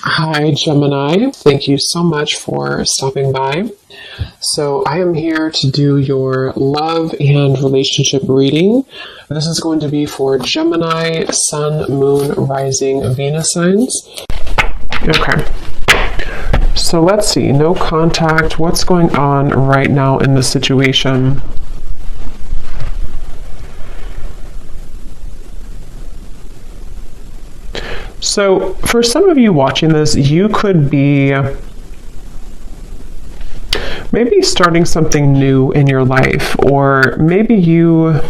Hi, Gemini. Thank you so much for stopping by. So I am here to do your love and relationship reading. This is going to be for Gemini, Sun, Moon, Rising, Venus signs. Okay. So let's see. No contact. What's going on right now in the situation? So for some of you watching this, you could be maybe starting something new in your life, or maybe you...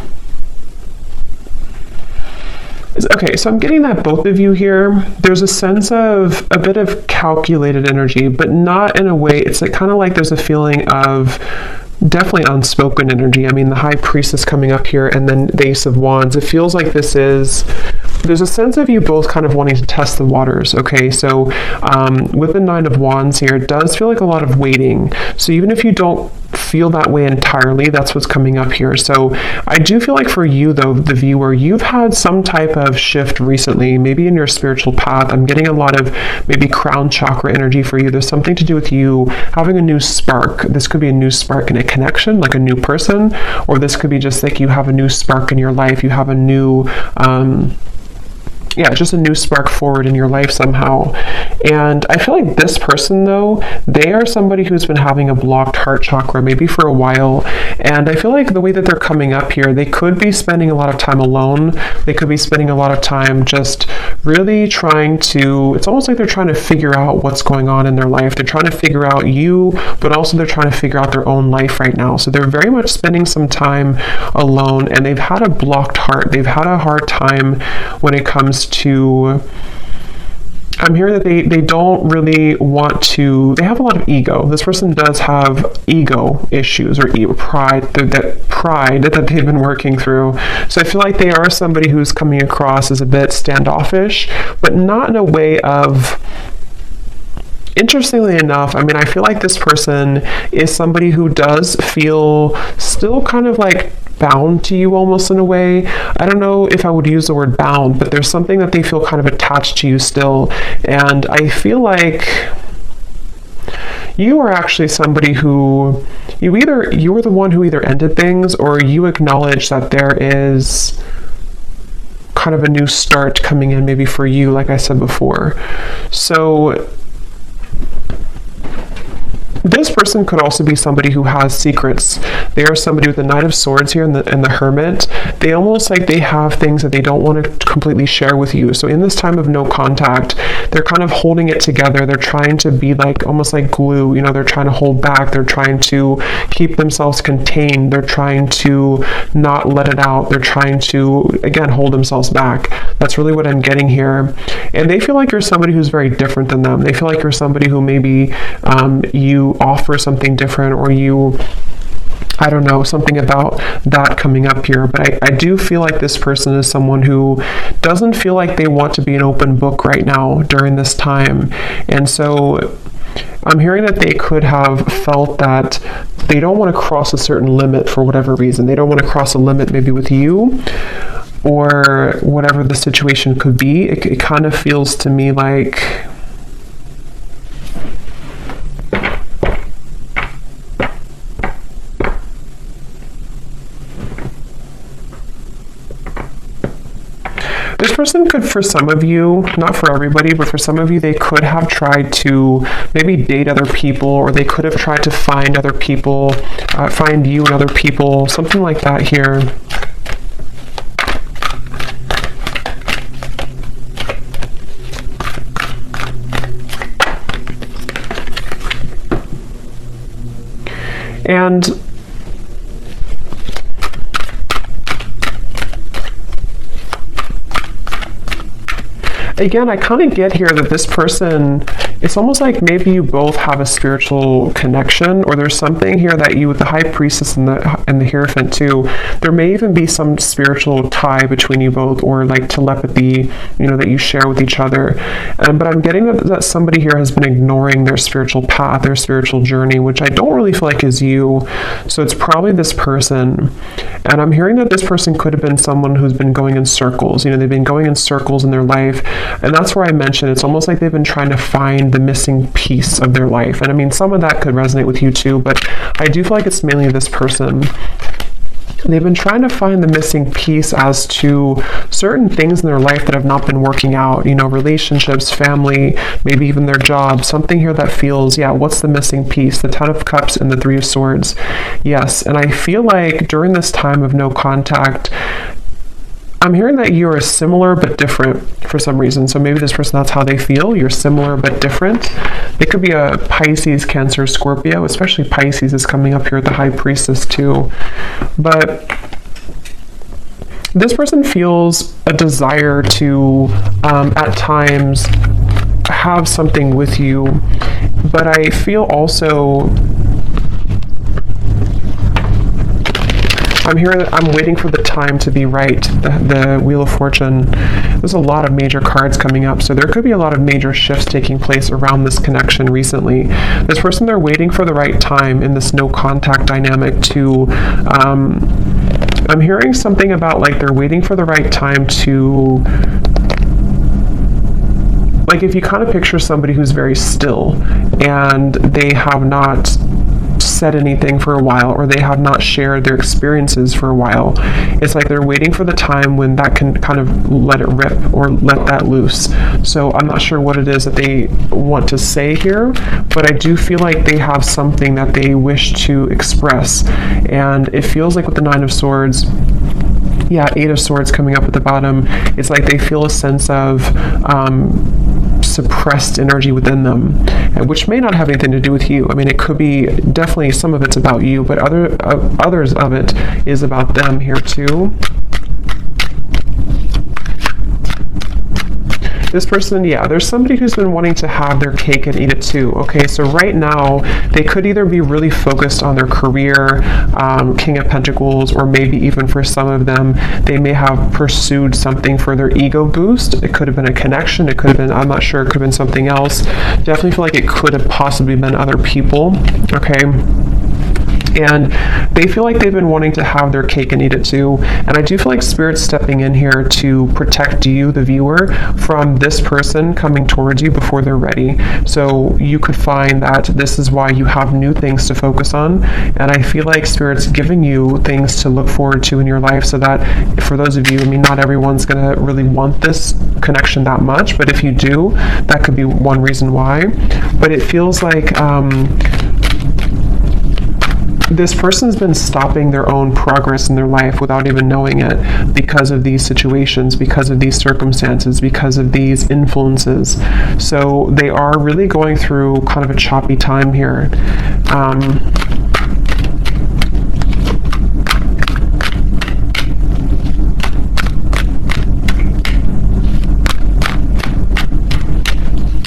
Okay, so I'm getting that both of you here, there's a sense of a bit of calculated energy, but not in a way, it's like kind of like there's a feeling of definitely unspoken energy. I mean, the High Priestess coming up here and then the Ace of Wands. It feels like there's a sense of you both kind of wanting to test the waters, okay? So with the Nine of Wands here, it does feel like a lot of waiting. So even if you don't feel that way entirely, that's what's coming up here. So I do feel like for you, though, the viewer, you've had some type of shift recently, maybe in your spiritual path. I'm getting a lot of maybe crown chakra energy for you. There's something to do with you having a new spark. This could be a new spark in a connection, like a new person, or this could be just like you have a new spark in your life. You have a new... just a new spark forward in your life somehow. And I feel like this person, though, they are somebody who's been having a blocked heart chakra maybe for a while. And I feel like the way that they're coming up here, they could be spending a lot of time alone. They could be spending a lot of time just really trying to, it's almost like they're trying to figure out what's going on in their life. They're trying to figure out you, but also they're trying to figure out their own life right now. So they're very much spending some time alone, and they've had a blocked heart. They've had a hard time when it comes to... I'm hearing that they don't really want to... They have a lot of ego. This person does have ego issues or pride, that they've been working through. So I feel like they are somebody who's coming across as a bit standoffish, but not in a way of... Interestingly enough, I mean, I feel like this person is somebody who does feel still kind of like bound to you almost in a way. I don't know if I would use the word bound, but there's something that they feel kind of attached to you still. And I feel like you are actually somebody who you were the one who either ended things, or you acknowledge that there is kind of a new start coming in maybe for you, like I said before. So this person could also be somebody who has secrets. They are somebody with the Knight of Swords here and the Hermit. They almost like they have things that they don't want to completely share with you. So in this time of no contact, they're kind of holding it together. They're trying to be like almost like glue. You know, they're trying to hold back. They're trying to keep themselves contained. They're trying to not let it out. They're trying to, again, hold themselves back. That's really what I'm getting here. And they feel like you're somebody who's very different than them. They feel like you're somebody who maybe you offer something different, or you, I don't know, something about that coming up here. But I do feel like this person is someone who doesn't feel like they want to be an open book right now during this time. And so I'm hearing that they could have felt that they don't want to cross a certain limit for whatever reason. They don't want to cross a limit maybe with you, or whatever the situation could be. It kind of feels to me like... This person could, for some of you, not for everybody, but for some of you, they could have tried to maybe date other people, or they could have tried to find other people, find you and other people, something like that here. And again, I kind of get here that this person, it's almost like maybe you both have a spiritual connection, or there's something here that you, with the High Priestess and the Hierophant too, there may even be some spiritual tie between you both, or like telepathy, you know, that you share with each other. But I'm getting that somebody here has been ignoring their spiritual path, their spiritual journey, which I don't really feel like is you. So it's probably this person. And I'm hearing that this person could have been someone who's been going in circles. You know, they've been going in circles in their life. And that's where I mentioned it's almost like they've been trying to find the missing piece of their life. And I mean, some of that could resonate with you too, but I do feel like it's mainly this person. They've been trying to find the missing piece as to certain things in their life that have not been working out, you know, relationships, family, maybe even their job, something here that feels, yeah, what's the missing piece? The Ten of Cups and the Three of Swords. Yes, and I feel like during this time of no contact, I'm hearing that you are similar but different for some reason. So maybe this person, that's how they feel. You're similar but different. It could be a Pisces, Cancer, Scorpio, especially Pisces is coming up here at the High Priestess too. But this person feels a desire to, at times, have something with you. But I feel also, I'm waiting for the time to be right. The Wheel of Fortune. There's a lot of major cards coming up, so there could be a lot of major shifts taking place around this connection recently. This person, they're waiting for the right time in this no contact dynamic to, I'm hearing something about like they're waiting for the right time to, like if you kind of picture somebody who's very still and they have not said anything for a while, or they have not shared their experiences for a while. It's like they're waiting for the time when that can kind of let it rip or let that loose. So I'm not sure what it is that they want to say here, but I do feel like they have something that they wish to express. And it feels like with the Nine of Swords, yeah, Eight of Swords coming up at the bottom, it's like they feel a sense of suppressed energy within them, which may not have anything to do with you. I mean, it could be, definitely some of it's about you, but others of it is about them here too. This person, yeah, there's somebody who's been wanting to have their cake and eat it too. Okay, so right now, they could either be really focused on their career, King of Pentacles, or maybe even for some of them, they may have pursued something for their ego boost. It could have been a connection. It could have been, I'm not sure, it could have been something else. Definitely feel like it could have possibly been other people. Okay. And they feel like they've been wanting to have their cake and eat it too. And I do feel like Spirit's stepping in here to protect you, the viewer, from this person coming towards you before they're ready. So you could find that this is why you have new things to focus on. And I feel like Spirit's giving you things to look forward to in your life, so that for those of you, I mean, not everyone's going to really want this connection that much, but if you do, that could be one reason why. But it feels like this person's been stopping their own progress in their life without even knowing it, because of these situations, because of these circumstances, because of these influences. So they are really going through kind of a choppy time here.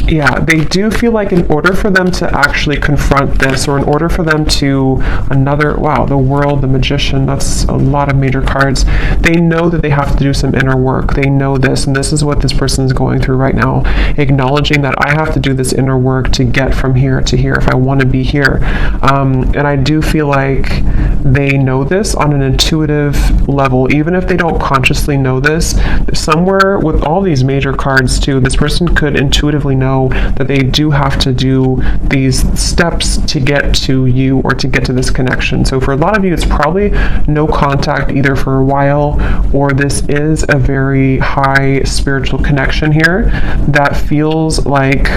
Yeah, they do feel like in order for them to actually confront this, or in order for them to wow, the World, the Magician, that's a lot of major cards. They know that they have to do some inner work. They know this, and this is what this person is going through right now, acknowledging that I have to do this inner work to get from here to here if I want to be here. And I do feel like they know this on an intuitive level, even if they don't consciously know this. Somewhere with all these major cards too, this person could intuitively know that they do have to do these steps to get to you, or to get to this connection. So for a lot of you, it's probably no contact either for a while, or this is a very high spiritual connection here that feels like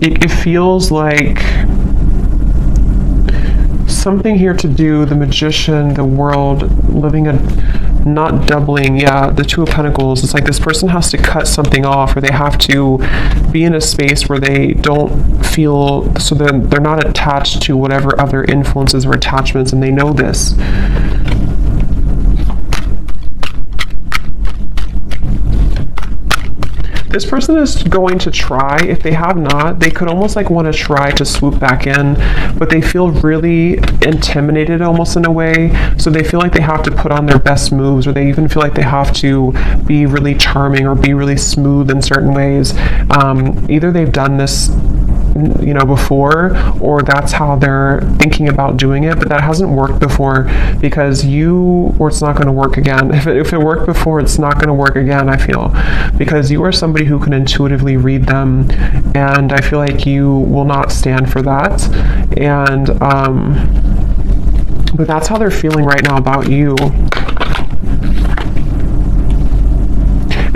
it feels like something here to do, the Magician, the World, living a, not doubling, yeah, the Two of Pentacles. It's like this person has to cut something off, or they have to be in a space where they don't feel, so they're not attached to whatever other influences or attachments, and they know this. This person is going to try. If they have not, they could almost like want to try to swoop back in, but they feel really intimidated almost in a way. So they feel like they have to put on their best moves, or they even feel like they have to be really charming or be really smooth in certain ways. Either they've done this you know, before, or that's how they're thinking about doing it, but that hasn't worked before because or it's not going to work again. If it worked before, it's not going to work again, I feel, because you are somebody who can intuitively read them, and I feel like you will not stand for that. And but that's how they're feeling right now about you.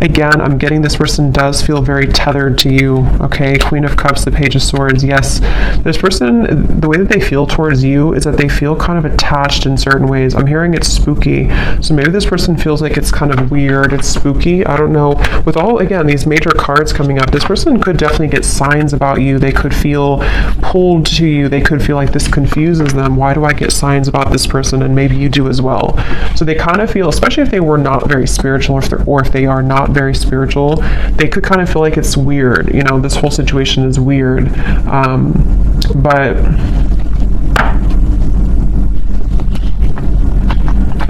Again, I'm getting this person does feel very tethered to you, okay? Queen of Cups, the Page of Swords. Yes, this person, the way that they feel towards you is that they feel kind of attached in certain ways. I'm hearing it's spooky. So maybe this person feels like it's kind of weird, it's spooky. I don't know. With all, again, these major cards coming up, this person could definitely get signs about you. They could feel pulled to you. They could feel like this confuses them. Why do I get signs about this person? And maybe you do as well. So they kind of feel, especially if they were not very spiritual, or if they are not very spiritual, they could kind of feel like it's weird. You know, this whole situation is weird. But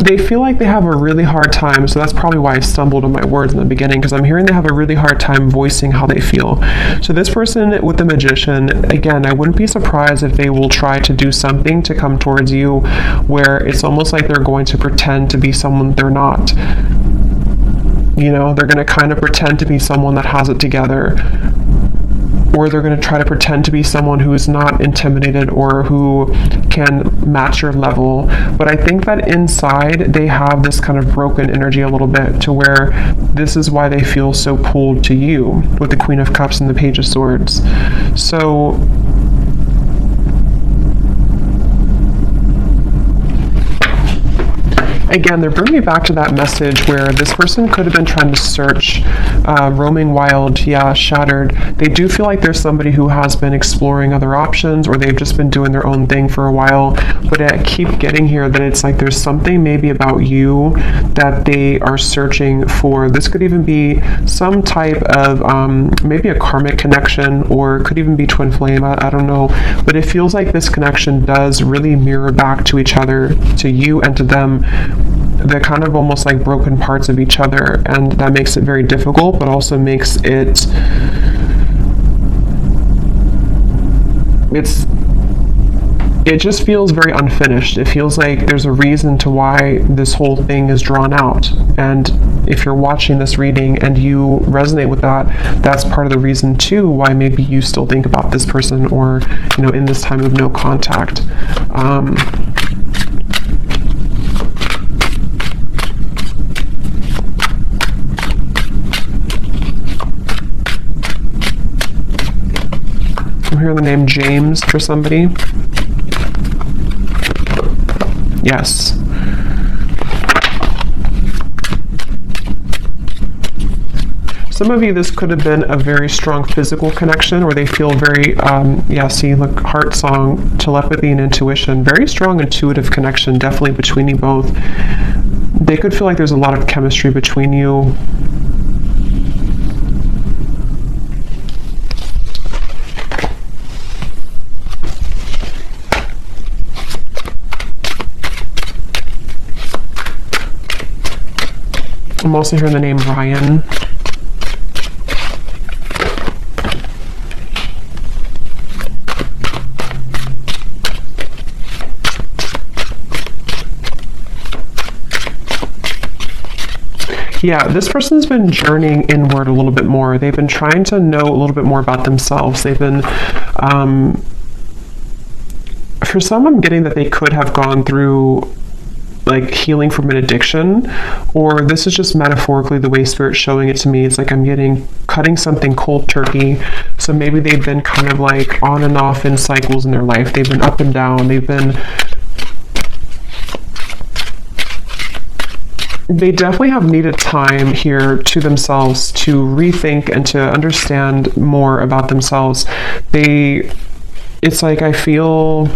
they feel like they have a really hard time, so that's probably why I stumbled on my words in the beginning, because I'm hearing they have a really hard time voicing how they feel. So this person with the Magician, again, I wouldn't be surprised if they will try to do something to come towards you where it's almost like they're going to pretend to be someone they're not. You know, they're going to kind of pretend to be someone that has it together, or they're going to try to pretend to be someone who is not intimidated or who can match your level. But I think that inside they have this kind of broken energy a little bit, to where this is why they feel so pulled to you with the Queen of Cups and the Page of Swords. So again, they're bringing me back to that message where this person could have been trying to search, roaming wild, yeah, shattered. They do feel like there's somebody who has been exploring other options, or they've just been doing their own thing for a while. But I keep getting here that it's like there's something maybe about you that they are searching for. This could even be some type of maybe a karmic connection, or could even be twin flame. I don't know. But it feels like this connection does really mirror back to each other, to you and to them, the kind of almost like broken parts of each other, and that makes it very difficult, but also makes it just feels very unfinished. It feels like there's a reason to why this whole thing is drawn out, and if you're watching this reading and you resonate with that, that's part of the reason too why maybe you still think about this person, or you know, in this time of no contact. I'm hearing the name James for somebody. Yes. Some of you, this could have been a very strong physical connection, or they feel very, see, look, heart song, telepathy and intuition, very strong intuitive connection, definitely between you both. They could feel like there's a lot of chemistry between you. I'm also hearing the name Ryan. Yeah, this person's been journeying inward a little bit more. They've been trying to know a little bit more about themselves. They've been, for some, I'm getting that they could have gone through like healing from an addiction, or this is just metaphorically the way Spirit's showing it to me. It's like I'm getting cutting something cold turkey. So maybe they've been kind of like on and off in cycles in their life. They've been up and down. They definitely have needed time here to themselves to rethink and to understand more about themselves. It's like I feel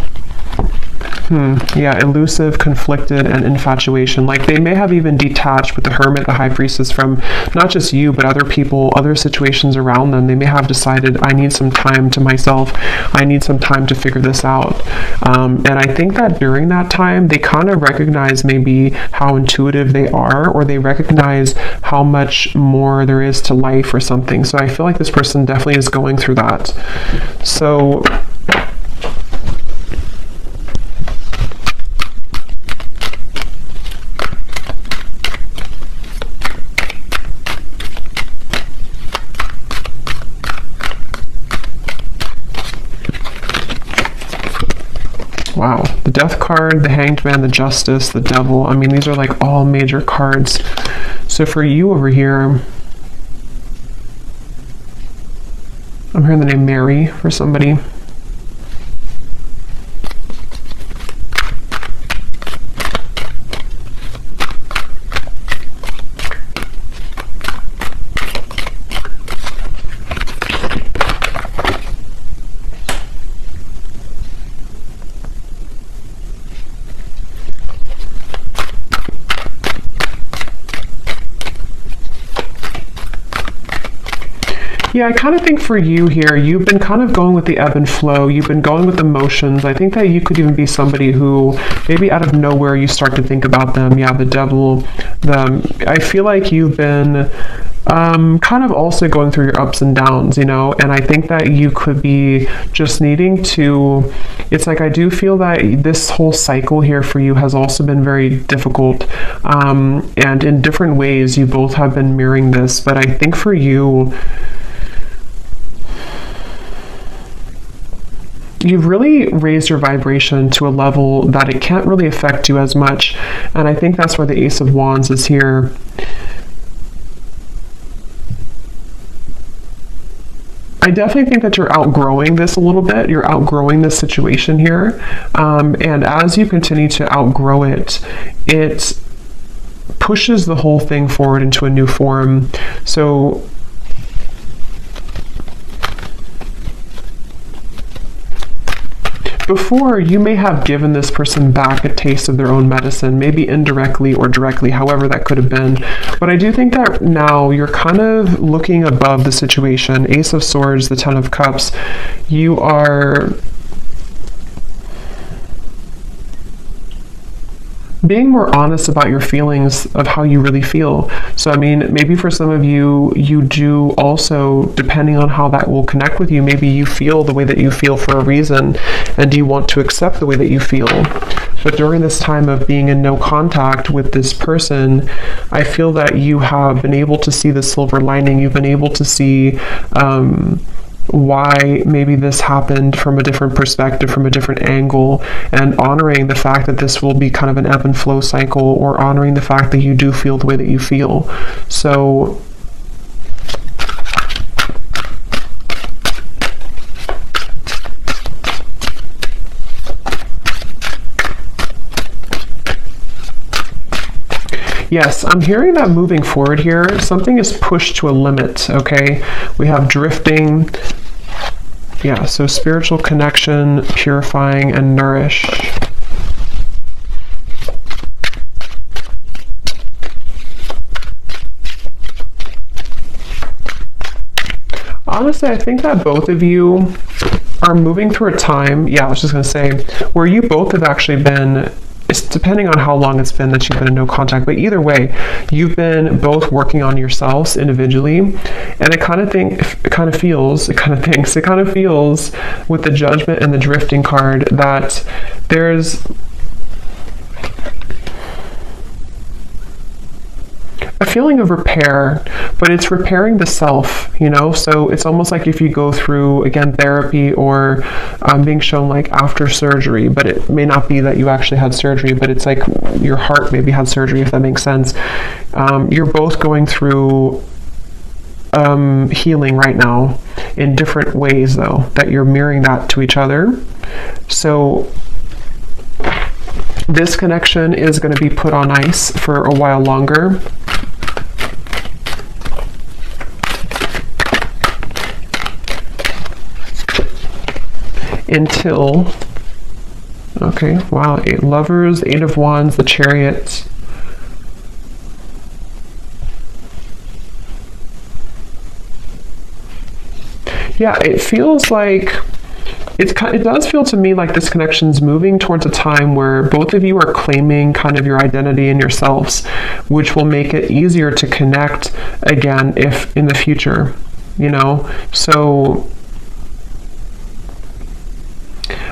Yeah, elusive, conflicted, and infatuation. Like they may have even detached with the Hermit, the High Priestess, from not just you, but other people, other situations around them. They may have decided, I need some time to myself. I need some time to figure this out. And I think that during that time, they kind of recognize maybe how intuitive they are, or they recognize how much more there is to life or something. So I feel like this person definitely is going through that. So wow, the Death card, the Hanged Man, the Justice, the Devil. I mean, these are like all major cards. So for you over here, I'm hearing the name Mary for somebody. Yeah, I kind of think for you here, you've been kind of going with the ebb and flow. You've been going with emotions. I think that you could even be somebody who maybe out of nowhere you start to think about them. Yeah, the Devil. I feel like you've been kind of also going through your ups and downs, you know, and I think that you could be just needing to, it's like I do feel that this whole cycle here for you has also been very difficult, and in different ways you both have been mirroring this, but I think for you, you've really raised your vibration to a level that it can't really affect you as much, and I think that's why the Ace of Wands is here. I definitely think that you're outgrowing this a little bit. You're outgrowing this situation here. And as you continue to outgrow it, it pushes the whole thing forward into a new form. So before, you may have given this person back a taste of their own medicine, maybe indirectly or directly, however that could have been. But I do think that now you're kind of looking above the situation. Ace of Swords, the Ten of Cups, you are being more honest about your feelings of how you really feel. So I mean, maybe for some of you, you do also, depending on how that will connect with you, maybe you feel the way that you feel for a reason, and you want to accept the way that you feel. But during this time of being in no contact with this person, I feel that you have been able to see the silver lining. You've been able to see why maybe this happened from a different perspective, from a different angle, and honoring the fact that this will be kind of an ebb and flow cycle, or honoring the fact that you do feel the way that you feel. So yes, I'm hearing that moving forward here, something is pushed to a limit, okay? We have drifting. Yeah, so spiritual connection, purifying, and nourish. Honestly, I think that both of you are moving through a time, yeah, I was just going to say, where you both have actually been, it's depending on how long it's been that you've been in no contact, but either way, you've been both working on yourselves individually, and it kind of feels with the Judgment and the Drifting card that there's a feeling of repair, but it's repairing the self, you know? So it's almost like if you go through, again, therapy, or being shown like after surgery, but it may not be that you actually had surgery, but it's like your heart maybe had surgery, if that makes sense. You're both going through healing right now in different ways, though, that you're mirroring that to each other. So this connection is going to be put on ice for a while longer. Until Okay, wow. 8 Lovers, 8 of Wands, the Chariot. Yeah, it feels like it does feel to me like this connection's moving towards a time where both of you are claiming kind of your identity and yourselves, which will make it easier to connect again if in the future, you know? So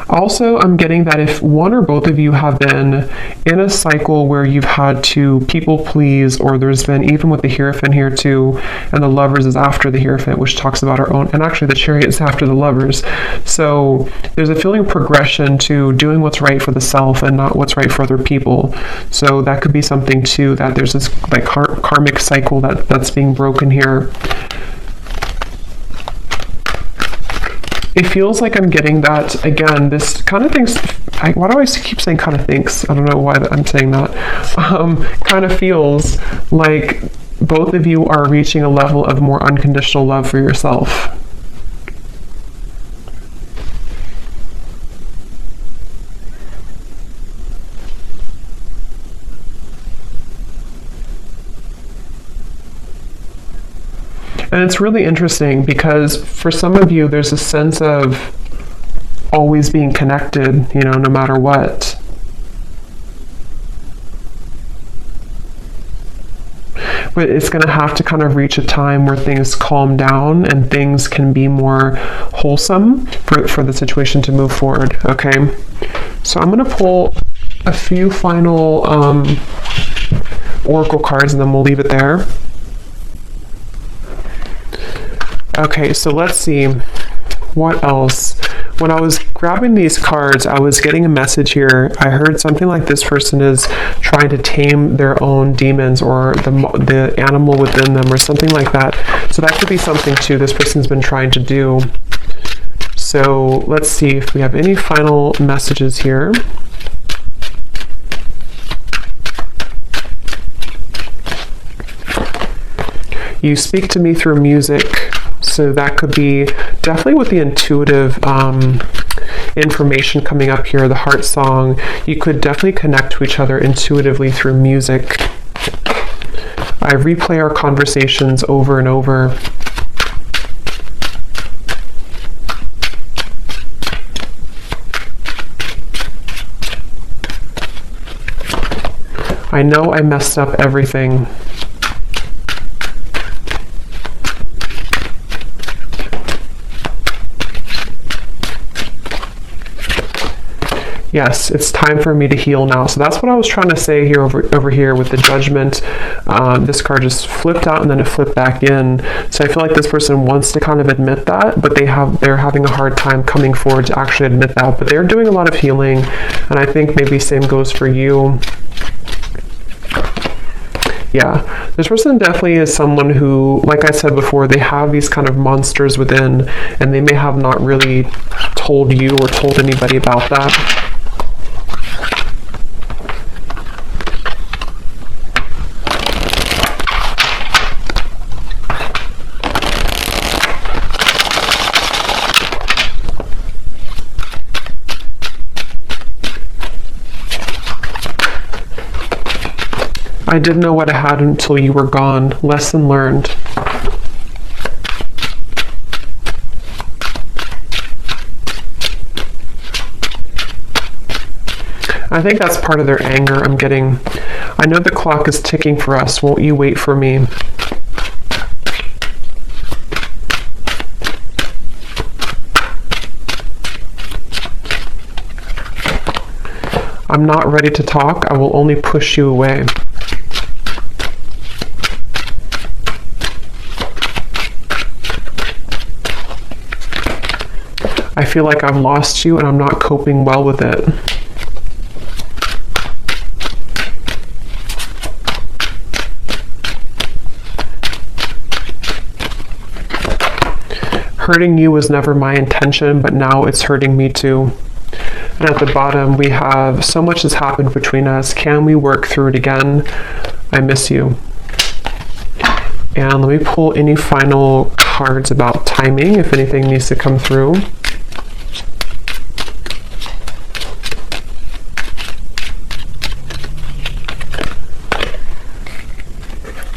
also, I'm getting that if one or both of you have been in a cycle where you've had to people please, or there's been, even with the Hierophant here too, and the Lovers is after the Hierophant, which talks about our own, and actually the Chariot is after the Lovers. So there's a feeling of progression to doing what's right for the self and not what's right for other people. So that could be something too, that there's this like karmic cycle that's being broken here. It feels like I'm getting that, again, this kind of things, why do I keep saying kind of thinks? I don't know why I'm saying that. Kind of feels like both of you are reaching a level of more unconditional love for yourself. And it's really interesting because for some of you, there's a sense of always being connected, you know, no matter what. But it's going to have to kind of reach a time where things calm down and things can be more wholesome for the situation to move forward, okay? So I'm going to pull a few final oracle cards and then we'll leave it there. Okay, so let's see, what else? When I was grabbing these cards, I was getting a message here. I heard something like this person is trying to tame their own demons or the animal within them or something like that. So that could be something too this person's been trying to do. So let's see if we have any final messages here. You speak to me through music. So that could be definitely with the intuitive information coming up here, the heart song. You could definitely connect to each other intuitively through music. I replay our conversations over and over. I know I messed up everything. Yes, it's time for me to heal now. So that's what I was trying to say here over here with the Judgment. This card just flipped out and then it flipped back in. So I feel like this person wants to kind of admit that, but they're having a hard time coming forward to actually admit that. But they're doing a lot of healing, and I think maybe same goes for you. Yeah, this person definitely is someone who, like I said before, they have these kind of monsters within, and they may have not really told you or told anybody about that. I didn't know what I had until you were gone. Lesson learned. I think that's part of their anger I'm getting. I know the clock is ticking for us. Won't you wait for me? I'm not ready to talk. I will only push you away. I feel like I've lost you and I'm not coping well with it. Hurting you was never my intention, but now it's hurting me too. And at the bottom, we have, so much has happened between us. Can we work through it again? I miss you. And let me pull any final cards about timing, if anything needs to come through.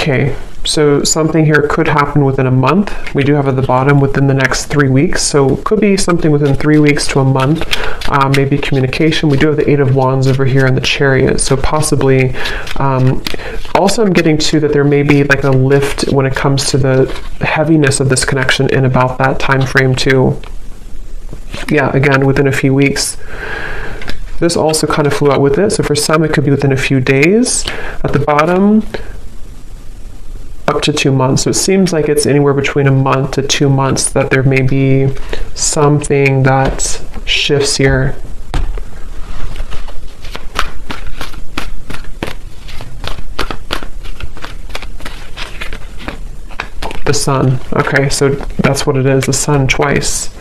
Okay, so something here could happen within a month. We do have at the bottom within the next 3 weeks. So it could be something within 3 weeks to a month, maybe communication. We do have the Eight of Wands over here in the Chariot. So possibly, also I'm getting to that there may be like a lift when it comes to the heaviness of this connection in about that time frame too. Yeah, again, within a few weeks. This also kind of flew out with it. So for some, it could be within a few days. At the bottom, up to 2 months. So it seems like it's anywhere between a month to 2 months that there may be something that shifts here. The Sun. Okay, so that's what it is, the Sun twice.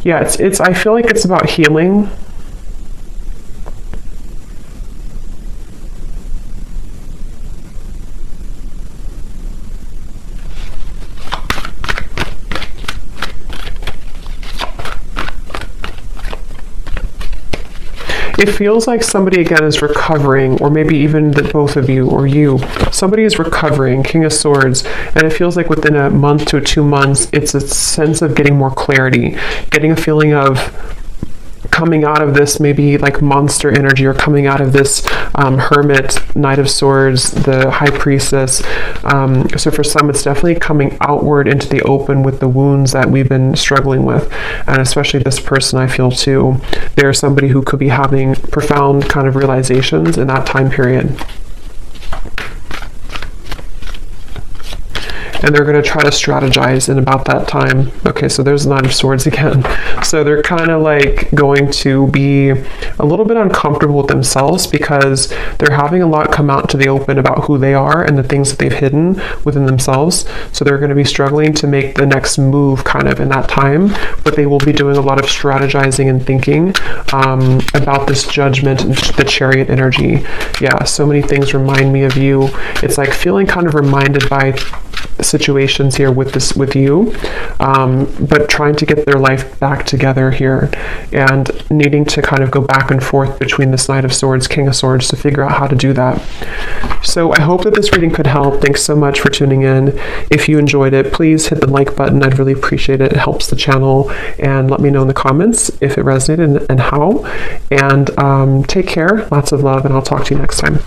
Yeah, it's I feel like it's about healing. It feels like somebody again is recovering, or maybe even the both of you or you. Somebody is recovering, King of Swords, and it feels like within a month to 2 months, it's a sense of getting more clarity, getting a feeling of coming out of this maybe like monster energy, or coming out of this Hermit, Knight of Swords, the High Priestess. So for some, it's definitely coming outward into the open with the wounds that we've been struggling with. And especially this person, I feel too, they're somebody who could be having profound kind of realizations in that time period. And they're going to try to strategize in about that time. Okay, so there's the Nine of Swords again. So they're kind of like going to be a little bit uncomfortable with themselves because they're having a lot come out to the open about who they are and the things that they've hidden within themselves. So they're going to be struggling to make the next move kind of in that time, but they will be doing a lot of strategizing and thinking about this Judgment and the Chariot energy. Yeah, so many things remind me of you. It's like feeling kind of reminded by situations here with you, but trying to get their life back together here and needing to kind of go back and forth between this Knight of Swords, King of Swords to figure out how to do that. So I hope that this reading could help. Thanks so much for tuning in. If you enjoyed it, please hit the like button. I'd really appreciate it. It helps the channel, and let me know in the comments if it resonated and how. And take care, lots of love, and I'll talk to you next time.